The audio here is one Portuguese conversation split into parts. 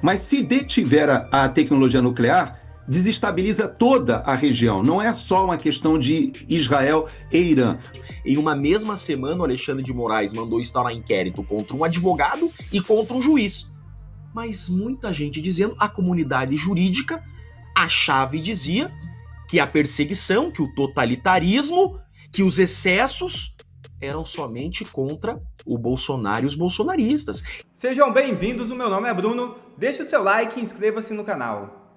Mas se detiver a tecnologia nuclear, desestabiliza toda a região. Não é só uma questão de Israel e Irã. Em uma mesma semana, o Alexandre de Moraes mandou instaurar inquérito contra um advogado e contra um juiz. Mas muita gente dizendo, a comunidade jurídica achava e dizia que a perseguição, que o totalitarismo, que os excessos eram somente contra o Bolsonaro e os bolsonaristas. Sejam bem-vindos, o meu nome é Bruno, deixe o seu like e inscreva-se no canal.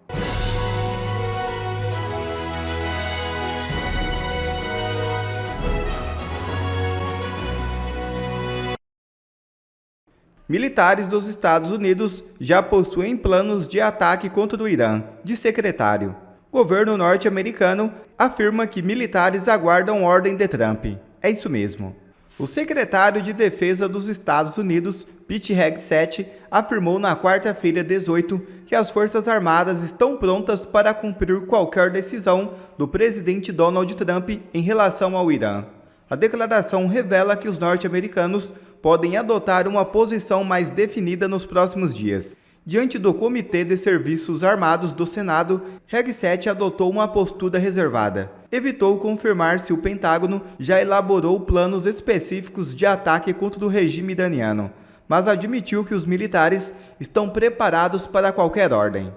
Militares dos Estados Unidos já possuem planos de ataque contra o Irã, diz secretário. Governo norte-americano afirma que militares aguardam ordem de Trump. É isso mesmo. O secretário de Defesa dos Estados Unidos, Pete Hegseth, afirmou na quarta-feira 18 que as Forças Armadas estão prontas para cumprir qualquer decisão do presidente Donald Trump em relação ao Irã. A declaração revela que os norte-americanos podem adotar uma posição mais definida nos próximos dias. Diante do Comitê de Serviços Armados do Senado, Hegseth adotou uma postura reservada. Evitou confirmar se o Pentágono já elaborou planos específicos de ataque contra o regime iraniano, mas admitiu que os militares estão preparados para qualquer ordem.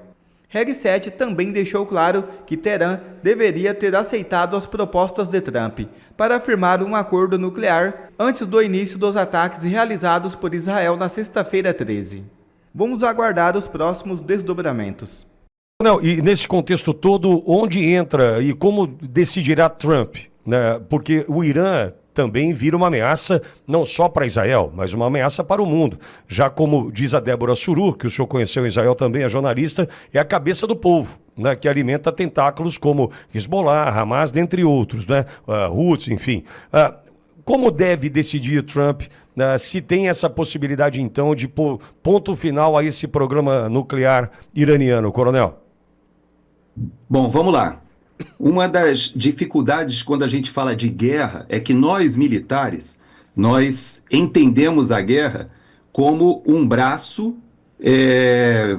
Hegseth também deixou claro que Teherã deveria ter aceitado as propostas de Trump para firmar um acordo nuclear antes do início dos ataques realizados por Israel na sexta-feira 13. Vamos aguardar os próximos desdobramentos. Não, e nesse contexto todo, onde entra e como decidirá Trump? Né? Porque o Irã também vira uma ameaça não só para Israel, mas uma ameaça para o mundo. Já como diz a Débora Suru, que o senhor conheceu em Israel também, é jornalista, é a cabeça do povo, né, que alimenta tentáculos como Hezbollah, Hamas, dentre outros, né, Houthis, enfim. Como deve decidir Trump, se tem essa possibilidade, então, de pôr ponto final a esse programa nuclear iraniano, coronel? Bom, vamos lá. Uma das dificuldades quando a gente fala de guerra é que nós, militares, nós entendemos a guerra como um braço,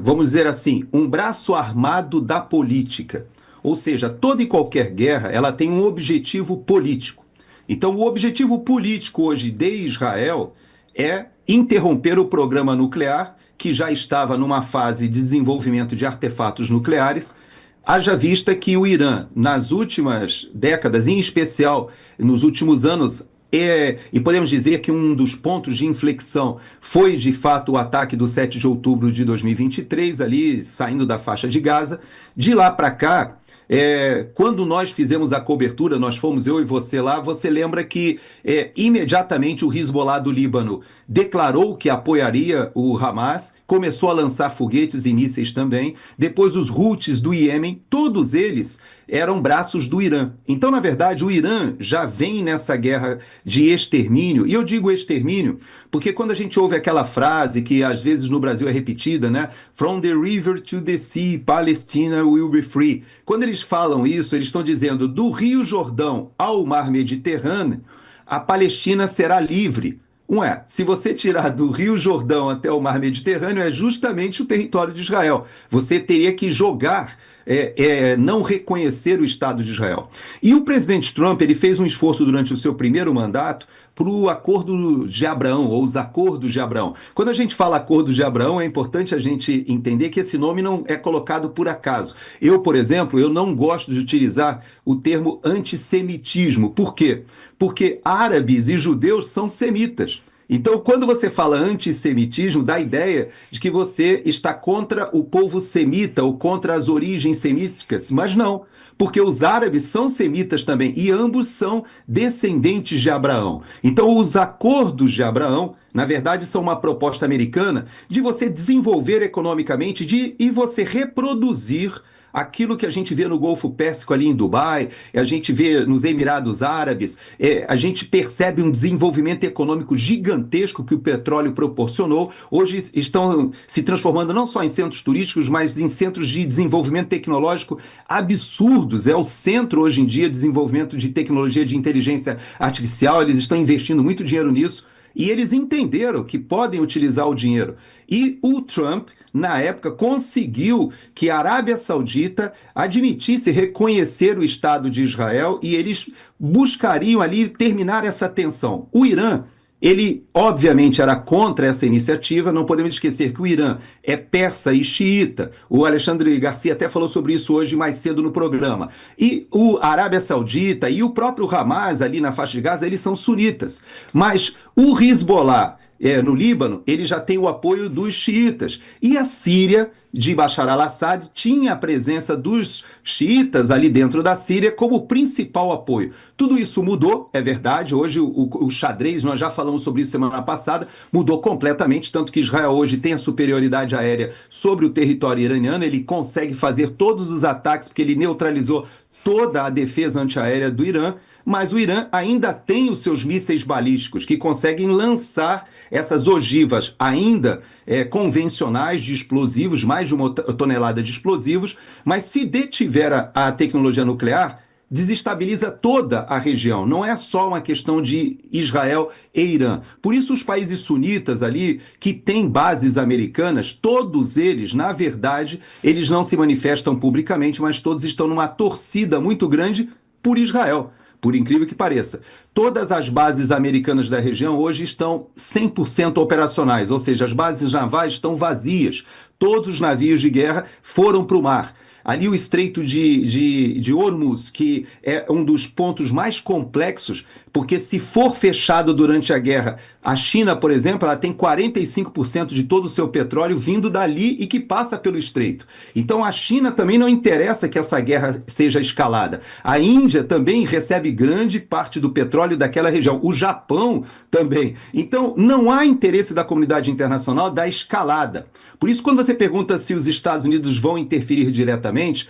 vamos dizer assim, um braço armado da política. Ou seja, toda e qualquer guerra, ela tem um objetivo político. Então, o objetivo político hoje de Israel é interromper o programa nuclear, que já estava numa fase de desenvolvimento de artefatos nucleares, haja vista que o Irã, nas últimas décadas, em especial nos últimos anos, e podemos dizer que um dos pontos de inflexão foi, de fato, o ataque do 7 de outubro de 2023, ali saindo da faixa de Gaza. De lá para cá, quando nós fizemos a cobertura, nós fomos eu e você lá, você lembra que imediatamente o Hezbollah do Líbano declarou que apoiaria o Hamas, começou a lançar foguetes e mísseis também, depois os Houthis do Iêmen, todos eles eram braços do Irã. Então, na verdade, o Irã já vem nessa guerra de extermínio, e eu digo extermínio porque quando a gente ouve aquela frase que às vezes no Brasil é repetida, né? From the river to the sea, Palestina will be free. Quando eles falam isso, eles estão dizendo do Rio Jordão ao Mar Mediterrâneo, a Palestina será livre. Se você tirar do Rio Jordão até o Mar Mediterrâneo, é justamente o território de Israel. Você teria que jogar, não reconhecer o Estado de Israel. E o presidente Trump, ele fez um esforço durante o seu primeiro mandato para o Acordo de Abraão, ou os Acordos de Abraão. Quando a gente fala Acordo de Abraão, é importante a gente entender que esse nome não é colocado por acaso. Eu, por exemplo, eu não gosto de utilizar o termo antissemitismo. Por quê? Porque árabes e judeus são semitas. Então, quando você fala antissemitismo, dá a ideia de que você está contra o povo semita ou contra as origens semíticas, mas não. Porque os árabes são semitas também, e ambos são descendentes de Abraão. Então, os acordos de Abraão, na verdade, são uma proposta americana de você desenvolver economicamente e você reproduzir aquilo que a gente vê no Golfo Pérsico ali em Dubai, a gente vê nos Emirados Árabes, a gente percebe um desenvolvimento econômico gigantesco que o petróleo proporcionou. Hoje estão se transformando não só em centros turísticos, mas em centros de desenvolvimento tecnológico absurdos. É o centro hoje em dia de desenvolvimento de tecnologia de inteligência artificial, eles estão investindo muito dinheiro nisso. E eles entenderam que podem utilizar o dinheiro. E o Trump, na época, conseguiu que a Arábia Saudita admitisse reconhecer o Estado de Israel e eles buscariam ali terminar essa tensão. O Irã, ele obviamente era contra essa iniciativa, não podemos esquecer que o Irã é persa e xiita. O Alexandre Garcia até falou sobre isso hoje mais cedo no programa. E a Arábia Saudita e o próprio Hamas ali na faixa de Gaza, eles são sunitas. Mas o Hezbollah no Líbano, ele já tem o apoio dos xiitas. E a Síria, de Bashar al-Assad, tinha a presença dos xiitas ali dentro da Síria como principal apoio. Tudo isso mudou, é verdade. Hoje o xadrez, nós já falamos sobre isso semana passada, mudou completamente, tanto que Israel hoje tem a superioridade aérea sobre o território iraniano, ele consegue fazer todos os ataques, porque ele neutralizou toda a defesa antiaérea do Irã, mas o Irã ainda tem os seus mísseis balísticos que conseguem lançar essas ogivas ainda convencionais de explosivos, mais de 1 tonelada de explosivos, mas se detiver a tecnologia nuclear, desestabiliza toda a região. Não é só uma questão de Israel e Irã. Por isso os países sunitas ali, que têm bases americanas, todos eles, na verdade, eles não se manifestam publicamente, mas todos estão numa torcida muito grande por Israel. Por incrível que pareça. Todas as bases americanas da região hoje estão 100% operacionais, ou seja, as bases navais estão vazias. Todos os navios de guerra foram para o mar. Ali o Estreito de Hormuz, que é um dos pontos mais complexos, porque se for fechado durante a guerra, a China, por exemplo, ela tem 45% de todo o seu petróleo vindo dali e que passa pelo Estreito. Então a China também não interessa que essa guerra seja escalada. A Índia também recebe grande parte do petróleo daquela região. O Japão também. Então não há interesse da comunidade internacional da escalada. Por isso, quando você pergunta se os Estados Unidos vão interferir diretamente,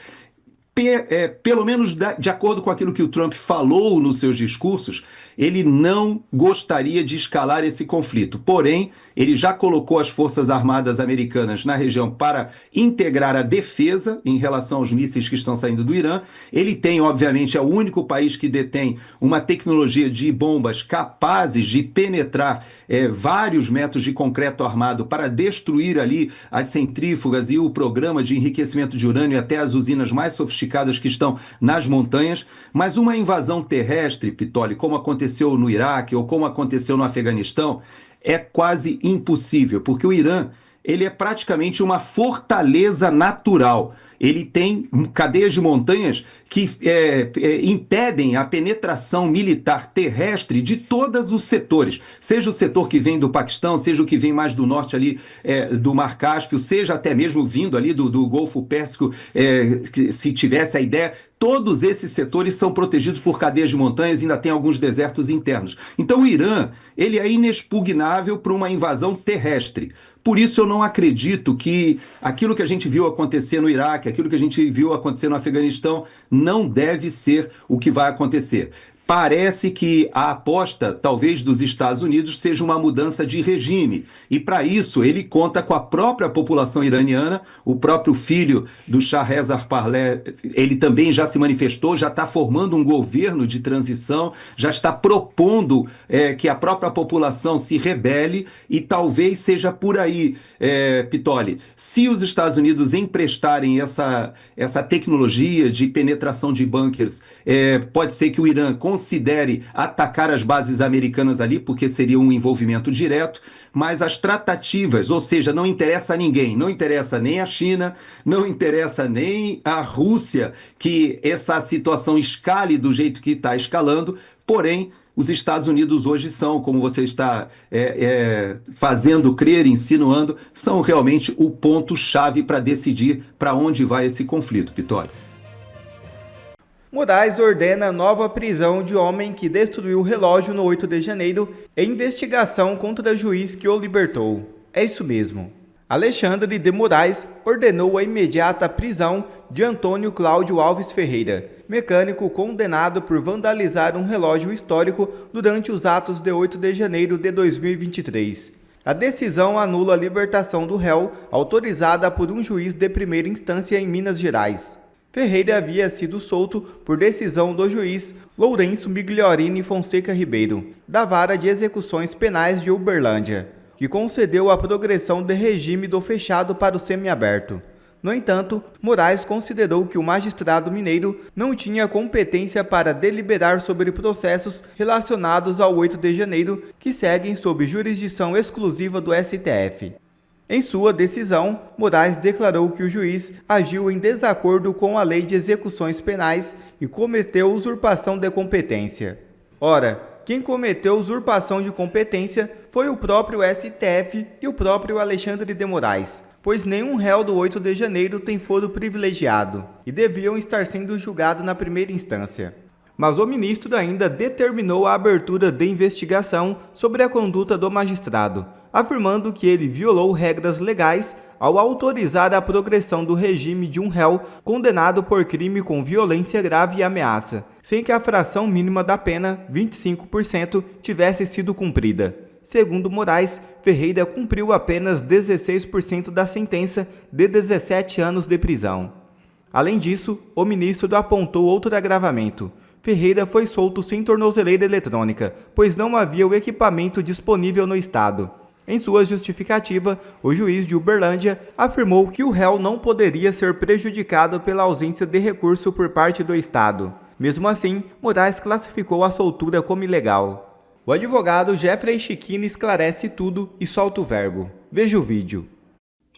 pelo menos de acordo com aquilo que o Trump falou nos seus discursos, ele não gostaria de escalar esse conflito. Porém, ele já colocou as Forças Armadas americanas na região para integrar a defesa em relação aos mísseis que estão saindo do Irã. Ele tem, obviamente, é o único país que detém uma tecnologia de bombas capazes de penetrar vários metros de concreto armado para destruir ali as centrífugas e o programa de enriquecimento de urânio e até as usinas mais sofisticadas que estão nas montanhas. Mas uma invasão terrestre, Pitoli, como aconteceu no Iraque ou como aconteceu no Afeganistão, é quase impossível, porque o Irã, ele é praticamente uma fortaleza natural. Ele tem cadeias de montanhas que impedem a penetração militar terrestre de todos os setores, seja o setor que vem do Paquistão, seja o que vem mais do norte ali do Mar Cáspio, seja até mesmo vindo ali do Golfo Pérsico, se tivesse a ideia. Todos esses setores são protegidos por cadeias de montanhas e ainda tem alguns desertos internos. Então o Irã, ele é inexpugnável para uma invasão terrestre. Por isso eu não acredito que aquilo que a gente viu acontecer no Iraque, aquilo que a gente viu acontecer no Afeganistão, não deve ser o que vai acontecer. Parece que a aposta, talvez, dos Estados Unidos seja uma mudança de regime. E, para isso, ele conta com a própria população iraniana. O próprio filho do Shah Reza Pahlavi, ele também já se manifestou, já está formando um governo de transição, já está propondo que a própria população se rebele e talvez seja por aí, Pitoli. Se os Estados Unidos emprestarem essa tecnologia de penetração de bunkers, pode ser que o Irã considere atacar as bases americanas ali, porque seria um envolvimento direto, mas as tratativas, ou seja, não interessa a ninguém, não interessa nem a China, não interessa nem a Rússia que essa situação escale do jeito que está escalando, porém, os Estados Unidos hoje são, como você está fazendo crer, insinuando, são realmente o ponto-chave para decidir para onde vai esse conflito, Pitoli. Moraes ordena nova prisão de homem que destruiu o relógio no 8 de janeiro em investigação contra juiz que o libertou. É isso mesmo. Alexandre de Moraes ordenou a imediata prisão de Antônio Cláudio Alves Ferreira, mecânico condenado por vandalizar um relógio histórico durante os atos de 8 de janeiro de 2023. A decisão anula a libertação do réu, autorizada por um juiz de primeira instância em Minas Gerais. Ferreira havia sido solto por decisão do juiz Lourenço Migliorini Fonseca Ribeiro, da Vara de Execuções Penais de Uberlândia. que concedeu a progressão de regime do fechado para o semiaberto. No entanto, Moraes considerou que o magistrado mineiro não tinha competência para deliberar sobre processos relacionados ao 8 de janeiro, que seguem sob jurisdição exclusiva do STF. Em sua decisão, Moraes declarou que o juiz agiu em desacordo com a Lei de Execuções Penais e cometeu usurpação de competência. Ora, quem cometeu usurpação de competência foi o próprio STF e o próprio Alexandre de Moraes, pois nenhum réu do 8 de janeiro tem foro privilegiado e deviam estar sendo julgados na primeira instância. Mas o ministro ainda determinou a abertura de investigação sobre a conduta do magistrado, afirmando que ele violou regras legais ao autorizar a progressão do regime de um réu condenado por crime com violência grave e ameaça, sem que a fração mínima da pena, 25%, tivesse sido cumprida. Segundo Moraes, Ferreira cumpriu apenas 16% da sentença de 17 anos de prisão. Além disso, o ministro apontou outro agravamento. Ferreira foi solto sem tornozeleira eletrônica, pois não havia o equipamento disponível no estado. Em sua justificativa, o juiz de Uberlândia afirmou que o réu não poderia ser prejudicado pela ausência de recurso por parte do estado. Mesmo assim, Moraes classificou a soltura como ilegal. O advogado Jeffrey Chiquini esclarece tudo e solta o verbo. Veja o vídeo.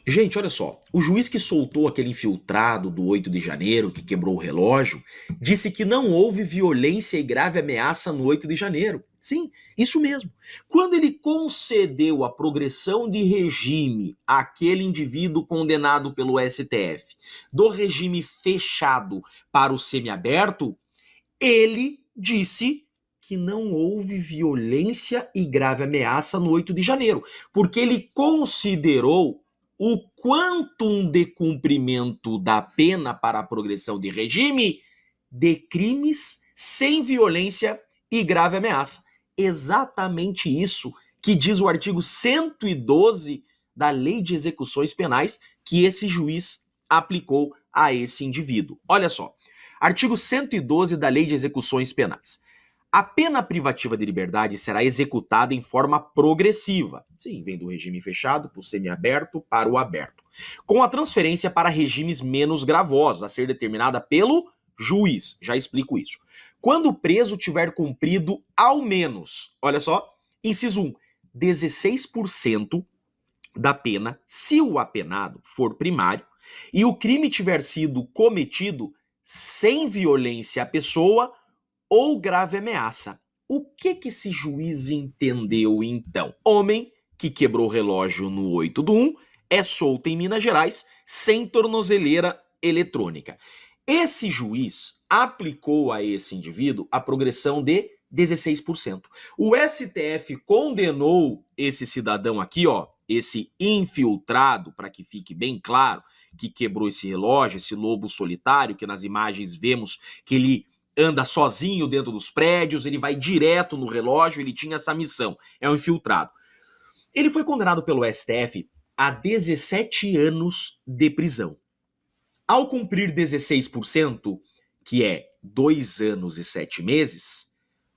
Gente, olha só, o juiz que soltou aquele infiltrado do 8 de janeiro, que quebrou o relógio, disse que não houve violência e grave ameaça no 8 de janeiro. Sim, isso mesmo. Quando ele concedeu a progressão de regime àquele indivíduo condenado pelo STF, do regime fechado para o semiaberto, ele disse que não houve violência e grave ameaça no 8 de janeiro, porque ele considerou o quantum de cumprimento da pena para a progressão de regime de crimes sem violência e grave ameaça. Exatamente isso que diz o artigo 112 da Lei de Execuções Penais que esse juiz aplicou a esse indivíduo. Olha só, artigo 112 da Lei de Execuções Penais. A pena privativa de liberdade será executada em forma progressiva. Sim, vem do regime fechado para o semiaberto para o aberto. Com a transferência para regimes menos gravosos, a ser determinada pelo juiz. Já explico isso. Quando o preso tiver cumprido ao menos, olha só, inciso 1, 16% da pena, se o apenado for primário, e o crime tiver sido cometido sem violência à pessoa ou grave ameaça. O que esse juiz entendeu então? Homem que quebrou o relógio no 8 do 1 é solto em Minas Gerais sem tornozeleira eletrônica. Esse juiz aplicou a esse indivíduo a progressão de 16%. O STF condenou esse cidadão aqui, ó, esse infiltrado, para que fique bem claro, que quebrou esse relógio, esse lobo solitário, que nas imagens vemos que ele anda sozinho dentro dos prédios, ele vai direto no relógio, ele tinha essa missão, é um infiltrado. Ele foi condenado pelo STF a 17 anos de prisão. Ao cumprir 16%, que é 2 anos e 7 meses,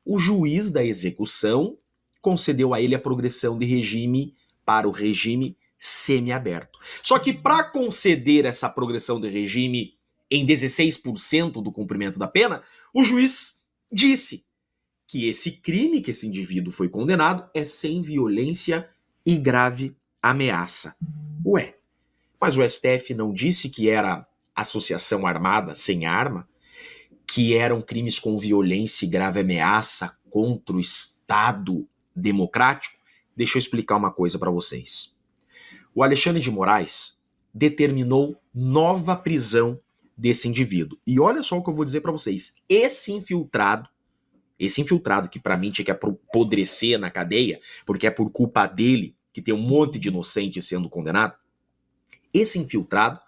o juiz da execução concedeu a ele a progressão de regime para o regime semiaberto. Só que para conceder essa progressão de regime em 16% do cumprimento da pena, o juiz disse que esse crime que esse indivíduo foi condenado é sem violência e grave ameaça. Ué, mas o STF não disse que era associação armada sem arma, que eram crimes com violência e grave ameaça contra o Estado democrático? Deixa eu explicar uma coisa para vocês. O Alexandre de Moraes determinou nova prisão desse indivíduo. E olha só o que eu vou dizer para vocês. Esse infiltrado que para mim tinha que apodrecer na cadeia, porque é por culpa dele que tem um monte de inocente sendo condenado, esse infiltrado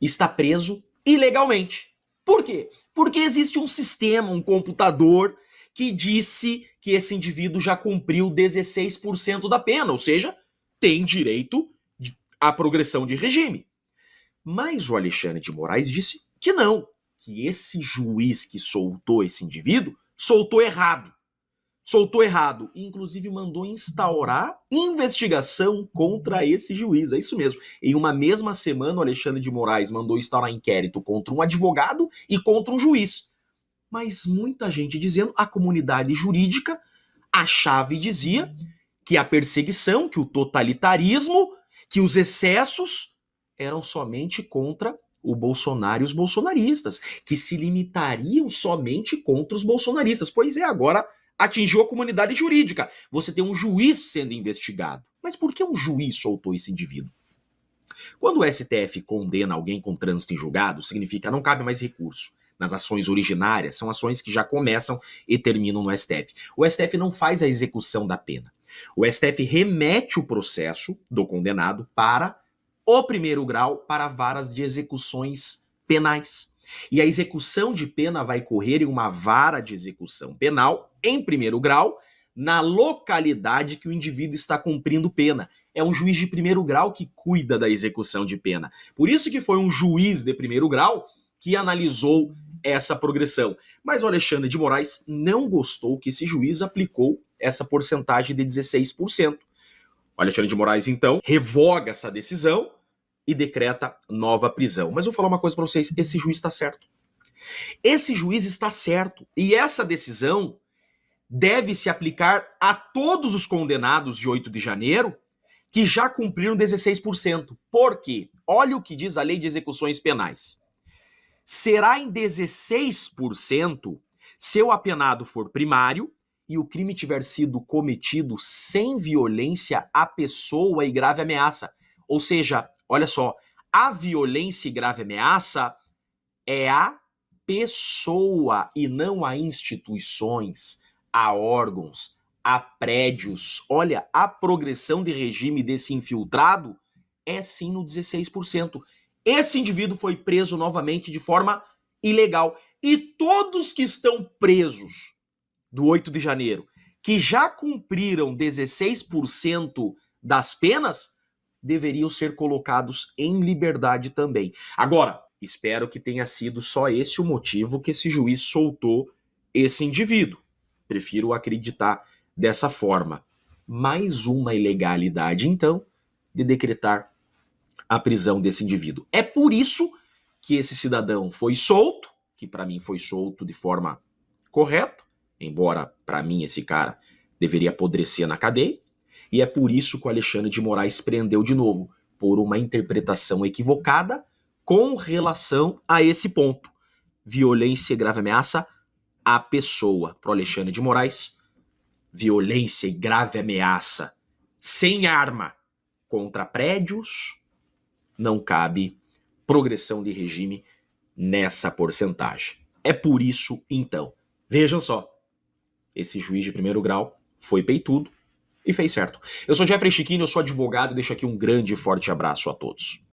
está preso ilegalmente. Por quê? Porque existe um sistema, um computador, que disse que esse indivíduo já cumpriu 16% da pena, ou seja, tem direito à progressão de regime. Mas o Alexandre de Moraes disse que não, que esse juiz que soltou esse indivíduo soltou errado. soltou errado e inclusive mandou instaurar investigação contra esse juiz. É isso mesmo. Em uma mesma semana, o Alexandre de Moraes mandou instaurar inquérito contra um advogado e contra um juiz. Mas muita gente dizendo, a comunidade jurídica achava e dizia que a perseguição, que o totalitarismo, que os excessos eram somente contra o Bolsonaro e os bolsonaristas, que se limitariam somente contra os bolsonaristas. Pois é, agora atingiu a comunidade jurídica. Você tem um juiz sendo investigado. Mas por que um juiz soltou esse indivíduo? Quando o STF condena alguém com trânsito em julgado, significa não cabe mais recurso. Nas ações originárias, são ações que já começam e terminam no STF. O STF não faz a execução da pena. O STF remete o processo do condenado para o primeiro grau, para varas de execuções penais. E a execução de pena vai correr em uma vara de execução penal, em primeiro grau, na localidade que o indivíduo está cumprindo pena. É um juiz de primeiro grau que cuida da execução de pena. Por isso que foi um juiz de primeiro grau que analisou essa progressão. Mas o Alexandre de Moraes não gostou que esse juiz aplicou essa porcentagem de 16%. O Alexandre de Moraes, então, revoga essa decisão e decreta nova prisão. Mas eu vou falar uma coisa para vocês, esse juiz está certo. Esse juiz está certo. E essa decisão deve se aplicar a todos os condenados de 8 de janeiro que já cumpriram 16%. Por quê? Olha o que diz a Lei de Execuções Penais. Será em 16% se o apenado for primário e o crime tiver sido cometido sem violência à pessoa e grave ameaça. Ou seja, olha só, a violência e grave ameaça é a pessoa e não a instituições, a órgãos, a prédios. Olha, a progressão de regime desse infiltrado é sim no 16%. Esse indivíduo foi preso novamente de forma ilegal. E todos que estão presos do 8 de janeiro, que já cumpriram 16% das penas, deveriam ser colocados em liberdade também. Agora, espero que tenha sido só esse o motivo que esse juiz soltou esse indivíduo. Prefiro acreditar dessa forma. Mais uma ilegalidade, então, de decretar a prisão desse indivíduo. É por isso que esse cidadão foi solto, que para mim foi solto de forma correta, embora para mim esse cara deveria apodrecer na cadeia, e é por isso que o Alexandre de Moraes prendeu de novo, por uma interpretação equivocada com relação a esse ponto. Violência e grave ameaça à pessoa. Para o Alexandre de Moraes, violência e grave ameaça sem arma contra prédios, não cabe progressão de regime nessa porcentagem. É por isso, então, vejam só, esse juiz de primeiro grau foi peitudo e fez certo. Eu sou Jeffrey Chiquinho, eu sou advogado e deixo aqui um grande e forte abraço a todos.